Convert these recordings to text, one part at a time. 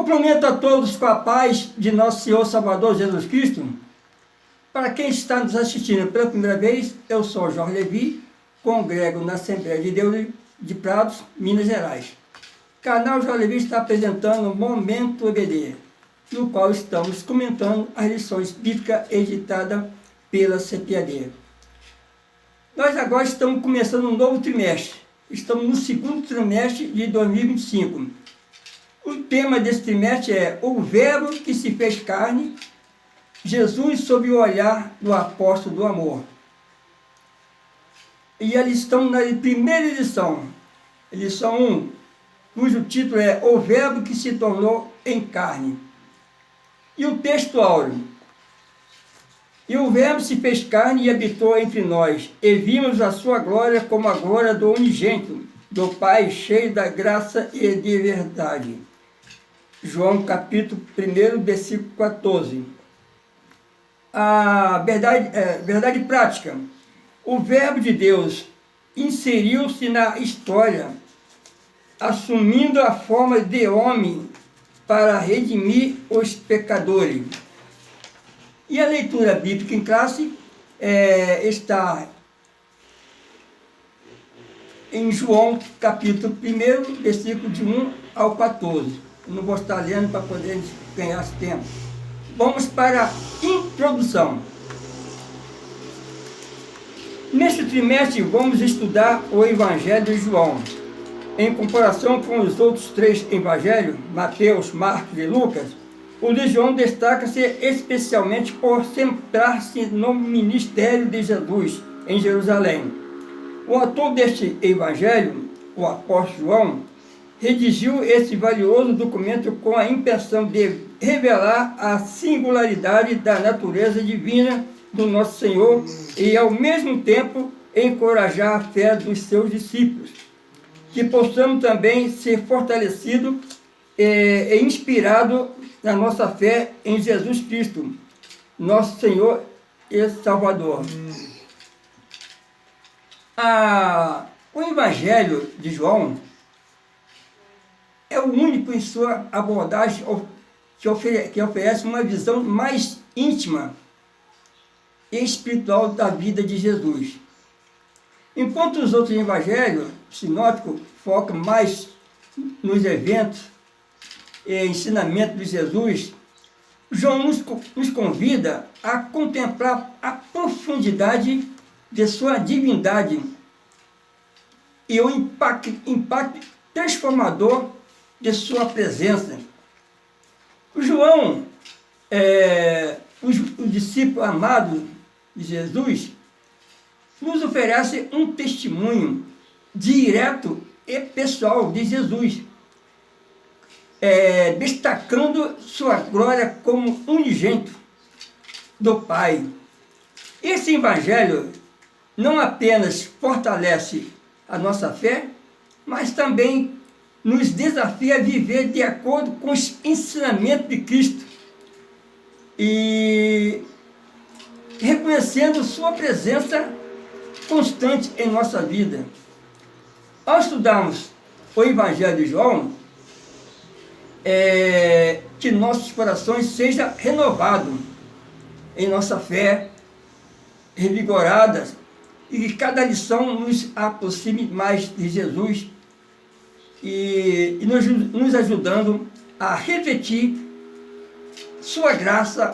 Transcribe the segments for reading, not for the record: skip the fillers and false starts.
Cumprimento a todos com a paz de nosso Senhor Salvador Jesus Cristo. Para quem está nos assistindo pela primeira vez, eu sou Jorge Levi, congrego na Assembleia de Deus de Prados, Minas Gerais. O canal Jorge Levi está apresentando o Momento EBD, no qual estamos comentando as lições bíblicas editadas pela CPAD. Nós agora estamos começando um novo trimestre. Estamos no segundo trimestre de 2025. O tema desse trimestre é o Verbo que se fez carne, Jesus sob o olhar do apóstolo do amor. E eles estão na primeira lição 1, cujo título é O Verbo que se tornou em carne. E o texto áureo: E o Verbo se fez carne e habitou entre nós, e vimos a sua glória como a glória do unigênito, do Pai, cheio da graça e de verdade. João capítulo 1, versículo 14. A verdade prática. O Verbo de Deus inseriu-se na história, assumindo a forma de homem para redimir os pecadores. E a leitura bíblica em classe está em João capítulo 1, versículo de 1 ao 14. Eu não vou estar lendo para poder ganhar esse tempo. Vamos para a introdução. Neste trimestre vamos estudar o Evangelho de João. Em comparação com os outros 3 evangelhos, Mateus, Marcos e Lucas, o de João destaca-se especialmente por centrar-se no ministério de Jesus em Jerusalém. O autor deste evangelho, o apóstolo João, redigiu esse valioso documento com a intenção de revelar a singularidade da natureza divina do nosso Senhor e, ao mesmo tempo, encorajar a fé dos seus discípulos, que possamos também ser fortalecidos e inspirados na nossa fé em Jesus Cristo, nosso Senhor e Salvador. O Evangelho de João é o único em sua abordagem que oferece uma visão mais íntima e espiritual da vida de Jesus. Enquanto os outros evangelhos sinóticos focam mais nos eventos e ensinamentos de Jesus, João nos convida a contemplar a profundidade de sua divindade e o impacto transformador de sua presença. O João, o discípulo amado de Jesus, nos oferece um testemunho direto e pessoal de Jesus, destacando sua glória como unigênito do Pai. Esse evangelho não apenas fortalece a nossa fé, mas também nos desafia a viver de acordo com os ensinamentos de Cristo e reconhecendo sua presença constante em nossa vida. Ao estudarmos o Evangelho de João, que nossos corações sejam renovados em nossa fé, revigoradas, e que cada lição nos aproxime mais de Jesus e nos ajudando a refletir sua graça,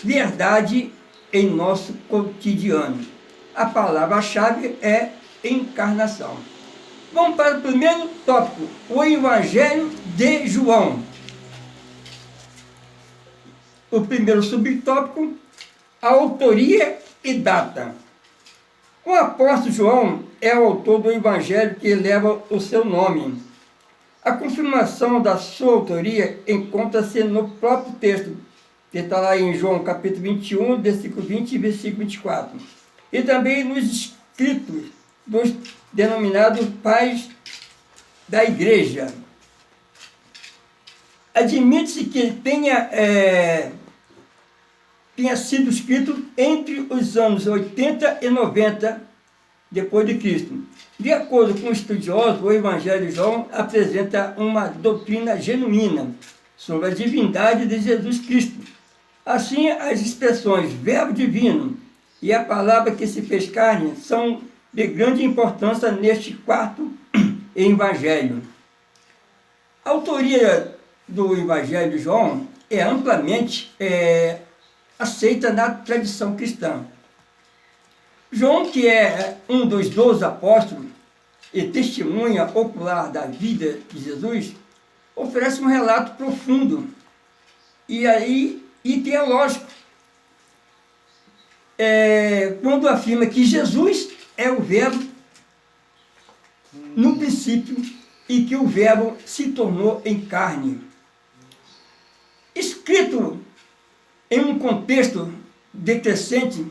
verdade em nosso cotidiano. A palavra-chave é encarnação. Vamos para o primeiro tópico, o Evangelho de João. O primeiro subtópico, a autoria e data. O apóstolo João é o autor do evangelho que leva o seu nome. A confirmação da sua autoria encontra-se no próprio texto, que está lá em João capítulo 21, versículo 20 e versículo 24. E também nos escritos dos denominados pais da igreja. Admite-se que tenha sido escrito entre os anos 80 e 90 depois de Cristo, De acordo com estudiosos, o Evangelho de João apresenta uma doutrina genuína sobre a divindade de Jesus Cristo. Assim, as expressões verbo divino e a palavra que se fez carne são de grande importância neste quarto Evangelho. A autoria do Evangelho de João é amplamente aceita na tradição cristã. João, que é um dos 12 apóstolos e testemunha ocular da vida de Jesus, oferece um relato profundo e teológico, quando afirma que Jesus é o Verbo no princípio e que o Verbo se tornou em carne. Escrito em um contexto de crescente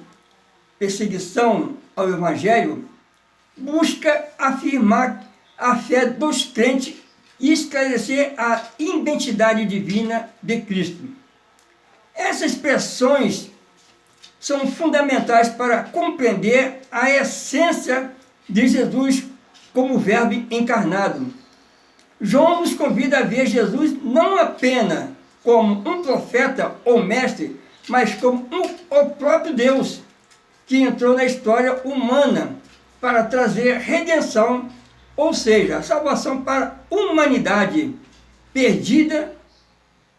perseguição ao Evangelho, busca afirmar a fé dos crentes e esclarecer a identidade divina de Cristo. Essas expressões são fundamentais para compreender a essência de Jesus como Verbo encarnado. João nos convida a ver Jesus não apenas como um profeta ou mestre, mas como o próprio Deus, que entrou na história humana para trazer redenção, ou seja, salvação para a humanidade perdida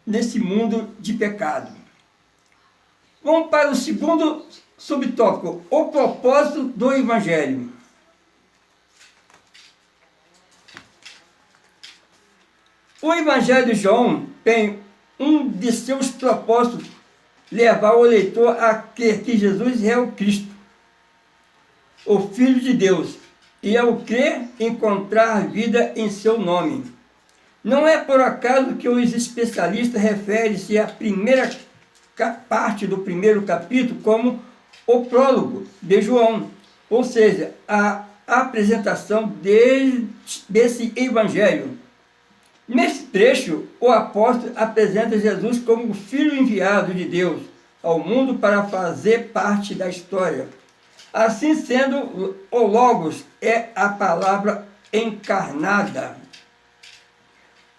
nesse mundo de pecado. Vamos para o segundo subtópico, o propósito do Evangelho. O Evangelho de João tem um de seus propósitos levar o leitor a crer que Jesus é o Cristo, o Filho de Deus, e ao crer encontrar vida em seu nome. Não é por acaso que os especialistas referem-se à primeira parte do primeiro capítulo como o prólogo de João, ou seja, a apresentação desse Evangelho. Nesse trecho, o apóstolo apresenta Jesus como o Filho enviado de Deus ao mundo para fazer parte da história. Assim sendo, o Logos é a palavra encarnada.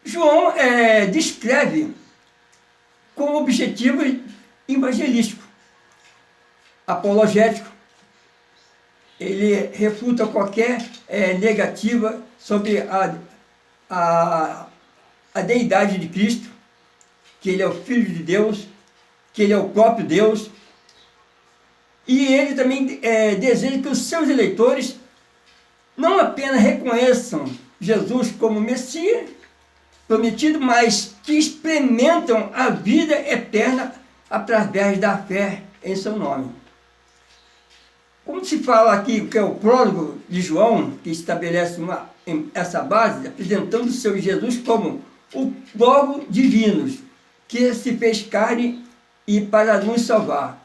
João descreve com objetivo evangelístico, apologético. Ele refuta qualquer negativa sobre a deidade de Cristo, que ele é o Filho de Deus, que ele é o próprio Deus. E ele também deseja que os seus eleitores não apenas reconheçam Jesus como Messias prometido, mas que experimentam a vida eterna através da fé em seu nome. Como se fala aqui que é o prólogo de João, que estabelece essa base, apresentando o seu Jesus como o Logo divino, que se fez carne e para nos salvar.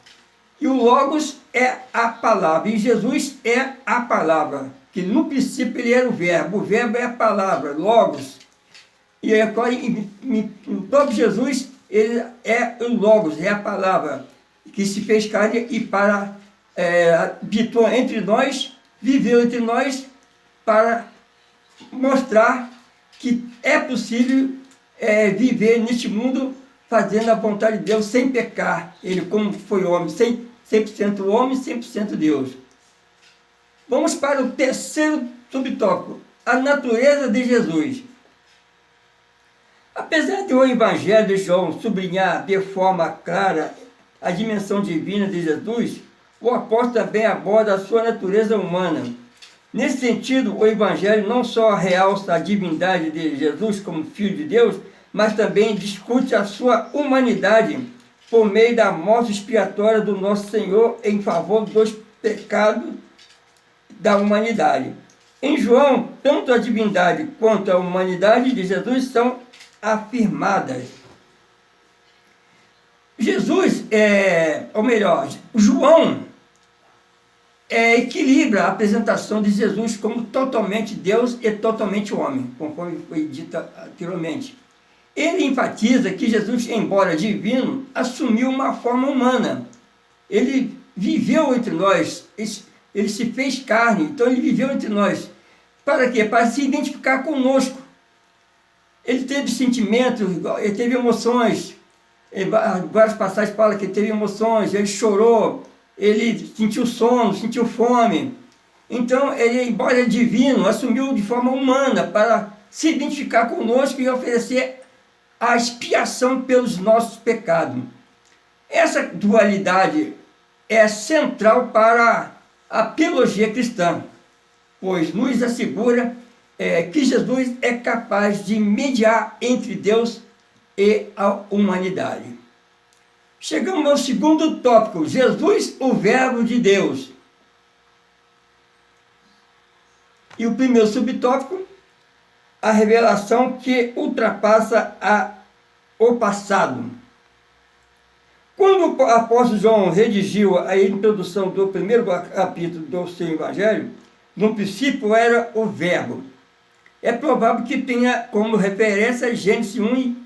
E o Logos é a palavra, e Jesus é a palavra, que no princípio ele era o Verbo é a palavra, Logos. E agora, o próprio Jesus, ele é o Logos, é a palavra, que se fez carne e habitou entre nós, viveu entre nós, para mostrar que é possível viver neste mundo fazendo a vontade de Deus sem pecar. Ele, como foi homem, 100% homem, 100% Deus. Vamos para o terceiro subtópico, a natureza de Jesus. Apesar de o Evangelho de João sublinhar de forma clara a dimensão divina de Jesus, o apóstolo também aborda a sua natureza humana. Nesse sentido, o Evangelho não só realça a divindade de Jesus como Filho de Deus, mas também discute a sua humanidade por meio da morte expiatória do nosso Senhor em favor dos pecados da humanidade. Em João, tanto a divindade quanto a humanidade de Jesus são afirmadas. João equilibra a apresentação de Jesus como totalmente Deus e totalmente homem, conforme foi dito anteriormente. Ele enfatiza que Jesus, embora divino, assumiu uma forma humana. Ele viveu entre nós, ele se fez carne, então ele viveu entre nós. Para quê? Para se identificar conosco. Ele teve sentimentos, ele teve emoções. Várias passagens falam que ele teve emoções, ele chorou, ele sentiu sono, sentiu fome. Então, ele, embora divino, assumiu de forma humana para se identificar conosco e oferecer a expiação pelos nossos pecados. Essa dualidade é central para a teologia cristã, pois nos assegura que Jesus é capaz de mediar entre Deus e a humanidade. Chegamos ao segundo tópico, Jesus, o Verbo de Deus. E o primeiro subtópico, a revelação que ultrapassa o passado. Quando o apóstolo João redigiu a introdução do primeiro capítulo do seu evangelho, no princípio era o Verbo. É provável que tenha como referência Gênesis 1,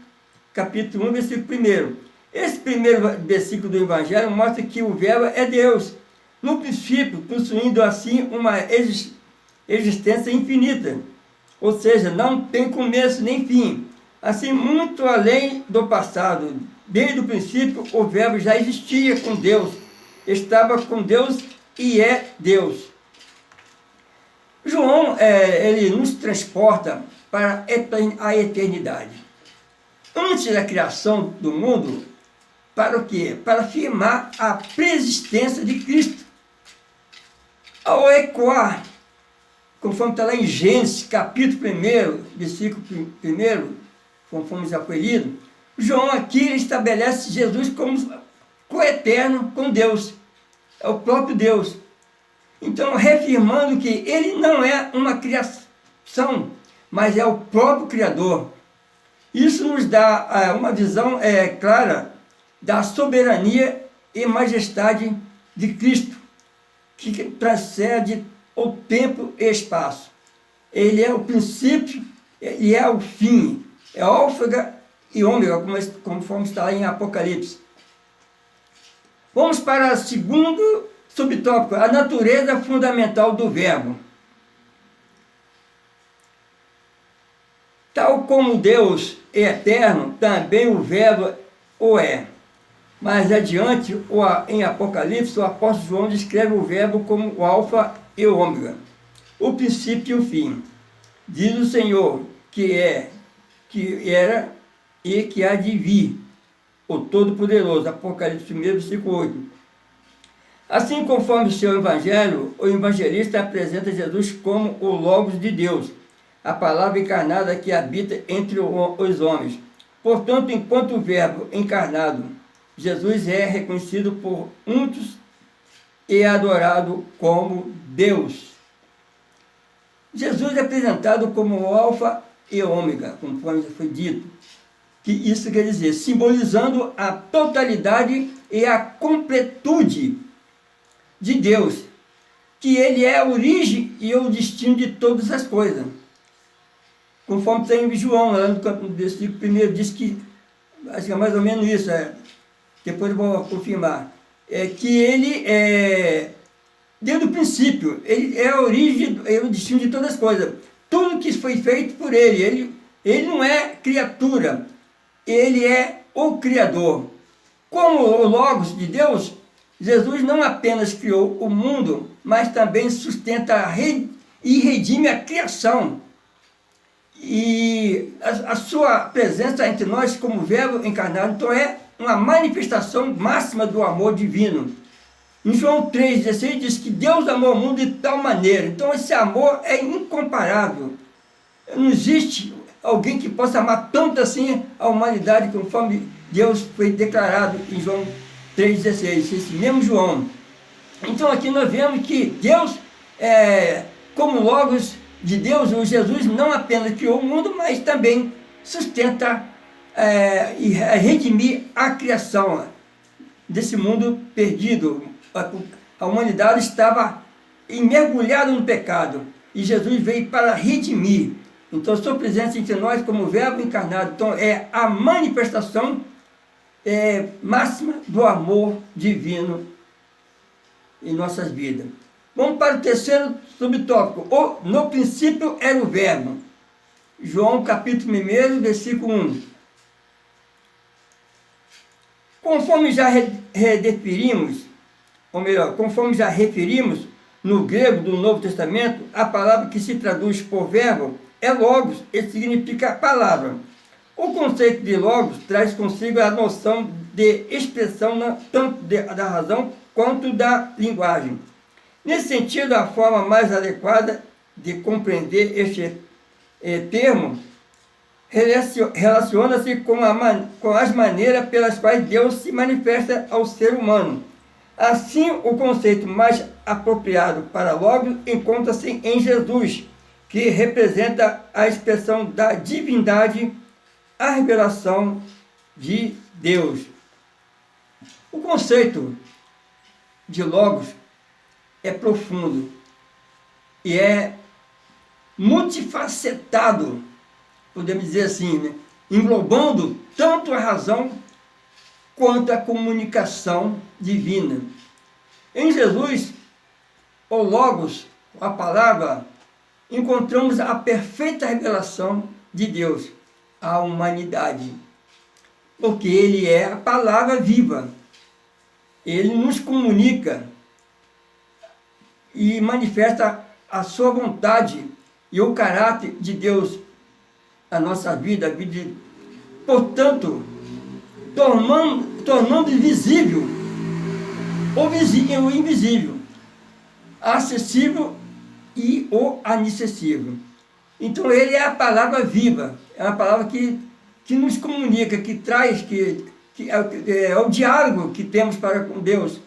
capítulo 1, versículo 1. Esse primeiro versículo do evangelho mostra que o Verbo é Deus, no princípio, possuindo assim uma existência infinita, ou seja, não tem começo nem fim. Assim, muito além do passado, desde o princípio, o Verbo já existia com Deus, estava com Deus e é Deus. João, ele nos transporta para a eternidade. Antes da criação do mundo, para o quê? Para afirmar a preexistência de Cristo. Ao ecoar, conforme está lá em Gênesis, capítulo 1, versículo 1, conforme já foi lido, João aqui estabelece Jesus como coeterno com Deus. É o próprio Deus. Então, reafirmando que ele não é uma criação, mas é o próprio Criador. Isso nos dá uma visão clara da soberania e majestade de Cristo, que transcende o tempo e espaço. Ele é o princípio e é o fim, é alfa e ômega, conforme está lá em Apocalipse. Vamos para o segundo subtópico, a natureza fundamental do Verbo. Tal como Deus é eterno, também o Verbo o é. Mais adiante, em Apocalipse, o apóstolo João descreve o Verbo como o alfa e o ômega, o princípio e o fim. Diz o Senhor que era e que há de vir, o Todo-Poderoso. Apocalipse 1, versículo 8. Assim, conforme o seu evangelho, o evangelista apresenta Jesus como o Logos de Deus, a palavra encarnada que habita entre os homens. Portanto, enquanto o Verbo encarnado, Jesus é reconhecido por muitos e adorado como Deus. Jesus é apresentado como o alfa e ômega, conforme já foi dito. Que isso quer dizer, simbolizando a totalidade e a completude de Deus, que ele é a origem e o destino de todas as coisas. Conforme tem em João, lá no versículo 1, diz que, acho que é mais ou menos isso, depois eu vou confirmar, que ele desde o princípio, ele é a origem e o destino de todas as coisas. Tudo que foi feito por ele não é criatura, ele é o Criador. Como o Logos de Deus, Jesus não apenas criou o mundo, mas também sustenta e redime a criação. E a sua presença entre nós como Verbo encarnado, então é uma manifestação máxima do amor divino. Em João 3,16 diz que Deus amou o mundo de tal maneira. Então esse amor é incomparável. Não existe alguém que possa amar tanto assim a humanidade conforme Deus foi declarado em João 3,16, esse mesmo João. Então aqui nós vemos que Deus, como Logos de Deus, o Jesus não apenas criou o mundo, mas também sustenta e redimir a criação desse mundo perdido. A humanidade estava mergulhada no pecado e Jesus veio para redimir. Então a sua presença entre nós como Verbo encarnado, então é a manifestação máxima do amor divino em nossas vidas. Vamos para o terceiro subtópico. No princípio era o verbo. João capítulo 1, versículo 1. Conforme já referimos, ou melhor, conforme já referimos, no grego do Novo Testamento, a palavra que se traduz por verbo é logos, e significa palavra. O conceito de logos traz consigo a noção de expressão tanto da razão quanto da linguagem. Nesse sentido, a forma mais adequada de compreender este termo relaciona-se com as maneiras pelas quais Deus se manifesta ao ser humano. Assim, o conceito mais apropriado para logos encontra-se em Jesus, que representa a expressão da divindade, a revelação de Deus. O conceito de logos é profundo e é multifacetado, podemos dizer assim, né? Englobando tanto a razão quanto a comunicação divina. Em Jesus, o Logos, a palavra, encontramos a perfeita revelação de Deus à humanidade, porque Ele é a palavra viva. Ele nos comunica e manifesta a sua vontade e o caráter de Deus na nossa vida, portanto, tornando visível o invisível, acessível e o inacessível. Então ele é a palavra viva, é uma palavra que nos comunica, que traz, que é o diálogo que temos para com Deus.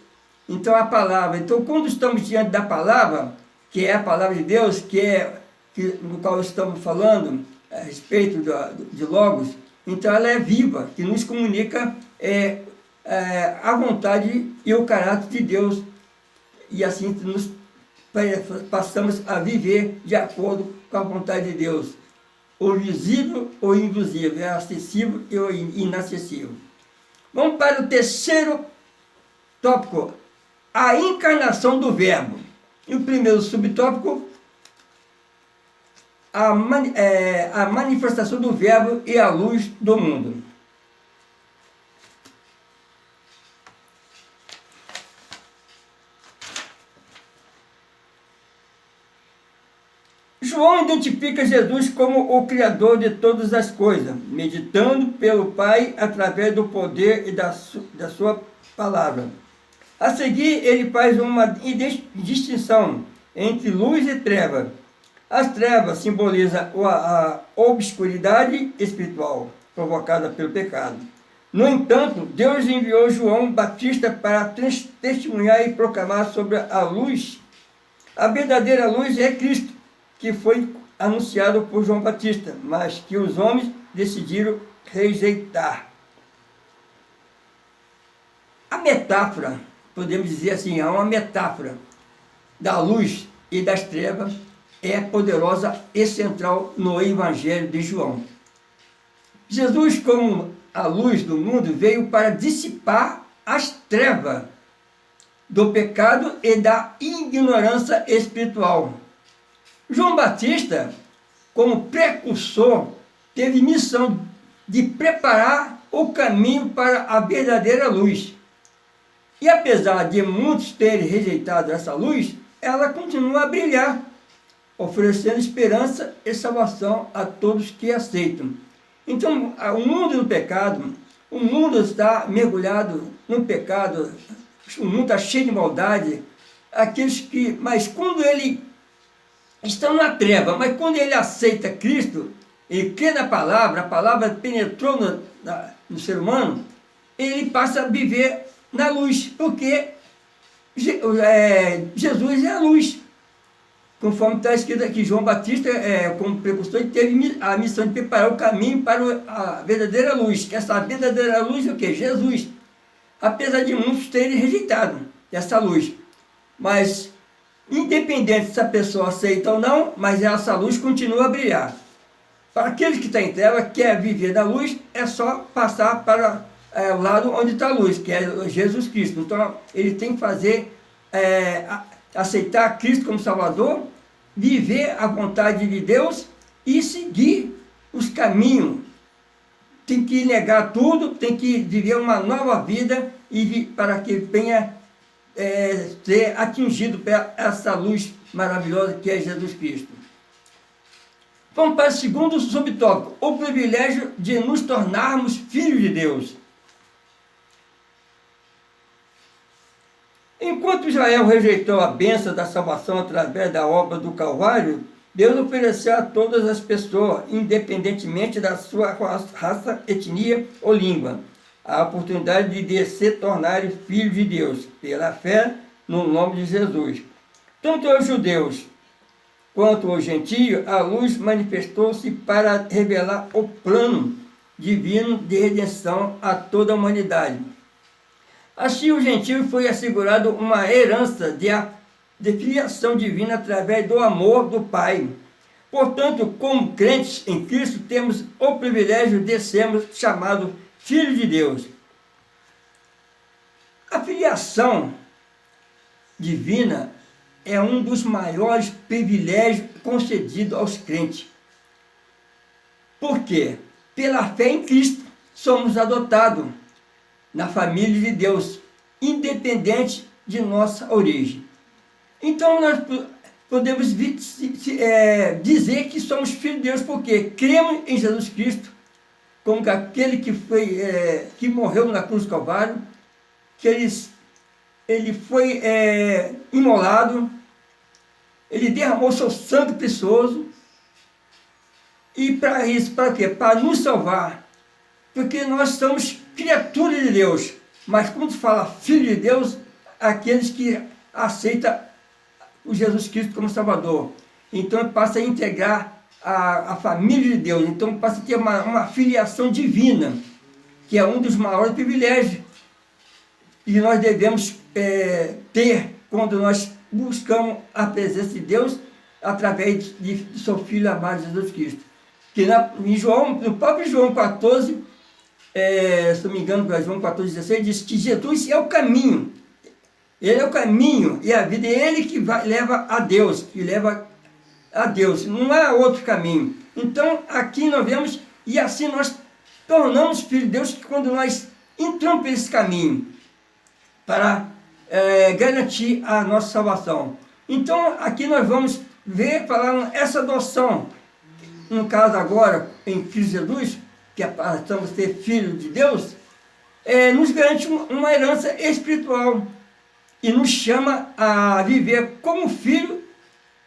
Então a palavra, então quando estamos diante da palavra, que é a palavra de Deus, no qual estamos falando a respeito de Logos, então ela é viva, que nos comunica a vontade e o caráter de Deus, e assim nos passamos a viver de acordo com a vontade de Deus. O visível ou invisível, é acessível e o inacessível. Vamos para o terceiro tópico, a encarnação do verbo. E o primeiro subtópico, a manifestação do verbo e a luz do mundo. João identifica Jesus como o Criador de todas as coisas, meditando pelo Pai através do poder e da sua palavra. A seguir, ele faz uma distinção entre luz e treva. As trevas simbolizam a obscuridade espiritual provocada pelo pecado. No entanto, Deus enviou João Batista para testemunhar e proclamar sobre a luz. A verdadeira luz é Cristo, que foi anunciado por João Batista, mas que os homens decidiram rejeitar. A metáfora, podemos dizer assim, é uma metáfora da luz e das trevas, é poderosa e central no Evangelho de João. Jesus, como a luz do mundo, veio para dissipar as trevas do pecado e da ignorância espiritual. João Batista, como precursor, teve missão de preparar o caminho para a verdadeira luz. E apesar de muitos terem rejeitado essa luz, ela continua a brilhar, oferecendo esperança e salvação a todos que aceitam. Então, o mundo do pecado, o mundo está mergulhado no pecado, o mundo está cheio de maldade, mas quando ele estão na treva, mas quando ele aceita Cristo, ele crê na palavra, a palavra penetrou no ser humano, ele passa a viver na luz, porque Jesus é a luz. Conforme está escrito aqui, João Batista, como precursor, teve a missão de preparar o caminho para a verdadeira luz. Essa verdadeira luz é o quê? Jesus. Apesar de muitos terem rejeitado essa luz. Mas, independente se a pessoa aceita ou não, mas essa luz continua a brilhar. Para aqueles que estão em treva, quer viver da luz, é só passar para o lado onde está a luz, que é Jesus Cristo. Então, ele tem que fazer aceitar Cristo como Salvador, viver a vontade de Deus e seguir os caminhos. Tem que negar tudo, tem que viver uma nova vida para que venha ser atingido por essa luz maravilhosa que é Jesus Cristo. Vamos para o segundo subtópico, o privilégio de nos tornarmos filhos de Deus. Enquanto Israel rejeitou a bênção da salvação através da obra do Calvário, Deus ofereceu a todas as pessoas, independentemente da sua raça, etnia ou língua, a oportunidade de se tornarem filhos de Deus, pela fé no nome de Jesus. Tanto aos judeus quanto aos gentios, a luz manifestou-se para revelar o plano divino de redenção a toda a humanidade. Assim, o gentio foi assegurado uma herança de filiação divina através do amor do Pai. Portanto, como crentes em Cristo, temos o privilégio de sermos chamados filhos de Deus. A filiação divina é um dos maiores privilégios concedidos aos crentes. Por quê? Pela fé em Cristo, somos adotados na família de Deus, independente de nossa origem. Então, nós podemos dizer que somos filhos de Deus, porque cremos em Jesus Cristo, como aquele que morreu na cruz do Calvário, que ele foi imolado, ele derramou seu sangue precioso, e para isso, para quê? Para nos salvar, porque nós somos criaturas de Deus, mas quando se fala filho de Deus, aqueles que aceitam o Jesus Cristo como Salvador, então passa a integrar a família de Deus, então passa a ter uma filiação divina, que é um dos maiores privilégios, e nós devemos ter quando nós buscamos a presença de Deus através de seu Filho amado Jesus Cristo. Que no próprio João 14, se não me engano, João 14,16, diz que Jesus é o caminho. Ele é o caminho e a vida, é Ele que leva a Deus, não há outro caminho. Então, aqui nós vemos, e assim nós tornamos filhos de Deus quando nós entramos por esse caminho, para garantir a nossa salvação. Então, aqui nós vamos ver, falar essa adoção, no caso agora, em Cristo Jesus, que passamos a ser filhos de Deus, nos garante uma herança espiritual e nos chama a viver como filho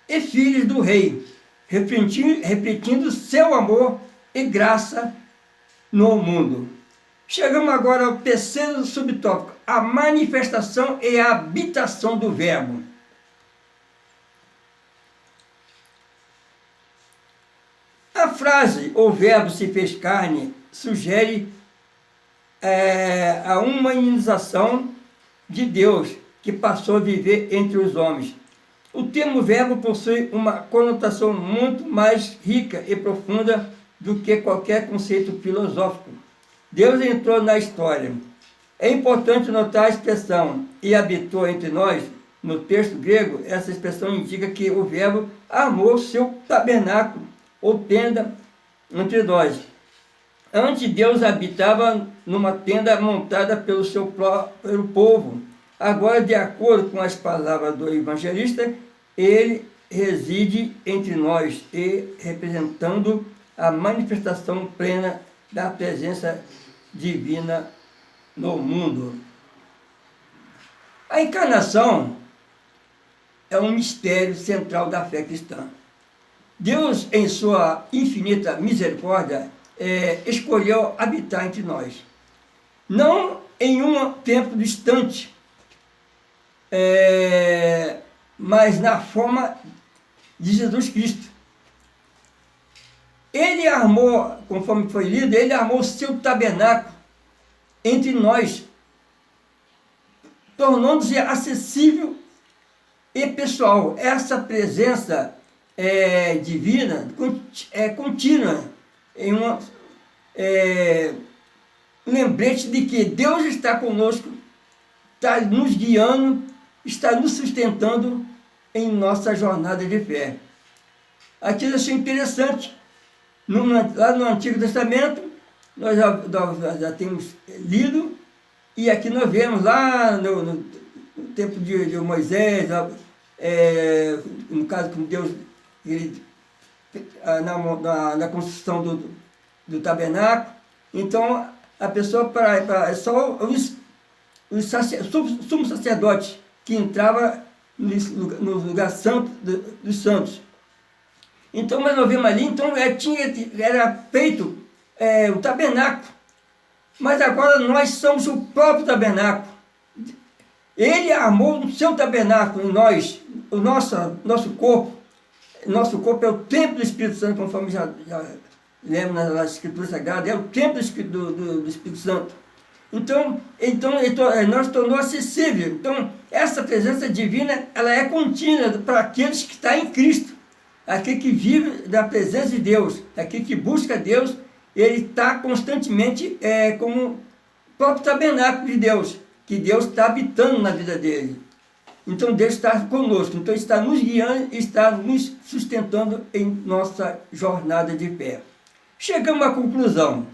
e filhos do Rei, repetindo seu amor e graça no mundo. Chegamos agora ao terceiro subtópico, a manifestação e a habitação do Verbo. A frase, o Verbo se fez carne, sugere a humanização de Deus, que passou a viver entre os homens. O termo verbo possui uma conotação muito mais rica e profunda do que qualquer conceito filosófico. Deus entrou na história. É importante notar a expressão "e habitou entre nós". No texto grego, essa expressão indica que o Verbo armou seu tabernáculo ou tenda entre nós. Antes, Deus habitava numa tenda montada pelo seu próprio povo. Agora, de acordo com as palavras do evangelista, ele reside entre nós e representando a manifestação plena da presença divina no mundo. A encarnação é um mistério central da fé cristã. Deus, em sua infinita misericórdia, escolheu habitar entre nós. Não em um tempo distante, mas na forma de Jesus Cristo. Ele armou, conforme foi lido, ele armou o seu tabernáculo entre nós, tornando-se acessível e pessoal. Essa presença divina é contínua, em um lembrete de que Deus está conosco, está nos guiando, está nos sustentando em nossa jornada de fé. Aqui eu achei interessante. Lá no Antigo Testamento, nós já temos lido, e aqui nós vemos lá no tempo de Moisés, no caso com Deus, ele, na construção do tabernáculo. Então, a pessoa, é só o sumo sacerdote que entrava no lugar santo dos santos. Então, mas nós vemos ali, então era feito o tabernáculo. Mas agora nós somos o próprio tabernáculo. Ele armou o seu tabernáculo em nós, o nosso corpo. Nosso corpo é o templo do Espírito Santo, conforme já lembra nas Escrituras Sagradas, é o templo do Espírito Santo. Então nós tornou acessível. Então, essa presença divina, ela é contínua para aqueles que estão em Cristo. Aquele que vive da presença de Deus, aquele que busca Deus, ele está constantemente como o próprio tabernáculo de Deus, que Deus está habitando na vida dele. Então Deus está conosco, então está nos guiando e está nos sustentando em nossa jornada de fé. Chegamos à conclusão.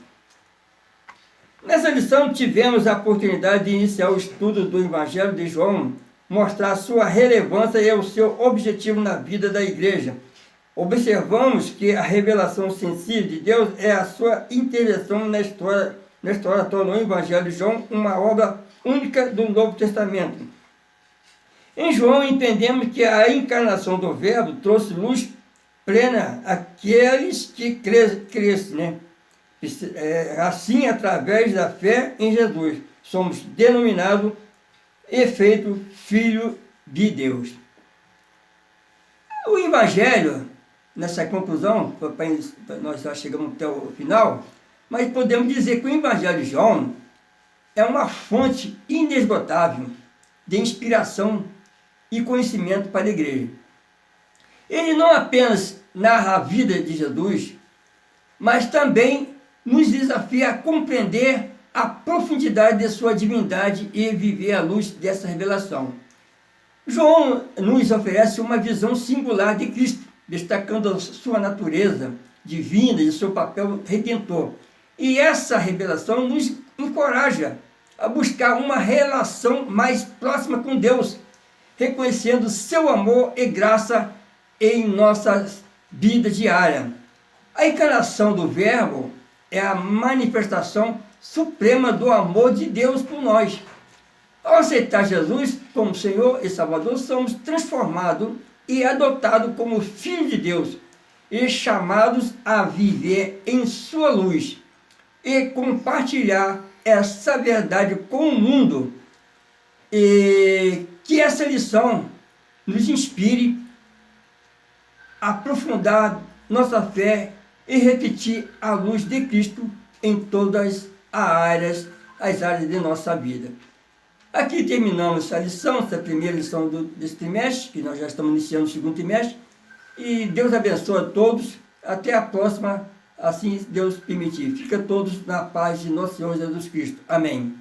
Nessa lição tivemos a oportunidade de iniciar o estudo do Evangelho de João, mostrar a sua relevância e o seu objetivo na vida da igreja. Observamos que a revelação sensível de Deus é a sua intervenção na história tornou o Evangelho de João uma obra única do Novo Testamento. Em João entendemos que a encarnação do Verbo trouxe luz plena àqueles que crescem, né? Assim, através da fé em Jesus, somos denominados e feitos filhos de Deus. O Evangelho, nessa conclusão, nós já chegamos até o final, mas podemos dizer que o Evangelho de João é uma fonte inesgotável de inspiração e conhecimento para a igreja. Ele não apenas narra a vida de Jesus, mas também nos desafia a compreender a profundidade de sua divindade e viver à luz dessa revelação. João nos oferece uma visão singular de Cristo, destacando a sua natureza divina e seu papel redentor. E essa revelação nos encoraja a buscar uma relação mais próxima com Deus, reconhecendo seu amor e graça em nossa vida diária. A encarnação do Verbo é a manifestação suprema do amor de Deus por nós. Ao aceitar Jesus como Senhor e Salvador, somos transformados e adotados como filhos de Deus e chamados a viver em sua luz e compartilhar essa verdade com o mundo. E que essa lição nos inspire a aprofundar nossa fé e repetir a luz de Cristo em todas as áreas de nossa vida. Aqui terminamos essa lição, essa primeira lição desse trimestre, que nós já estamos iniciando o segundo trimestre, e Deus abençoe a todos, até a próxima, assim Deus permitir. Fica todos na paz de nosso Senhor Jesus Cristo. Amém.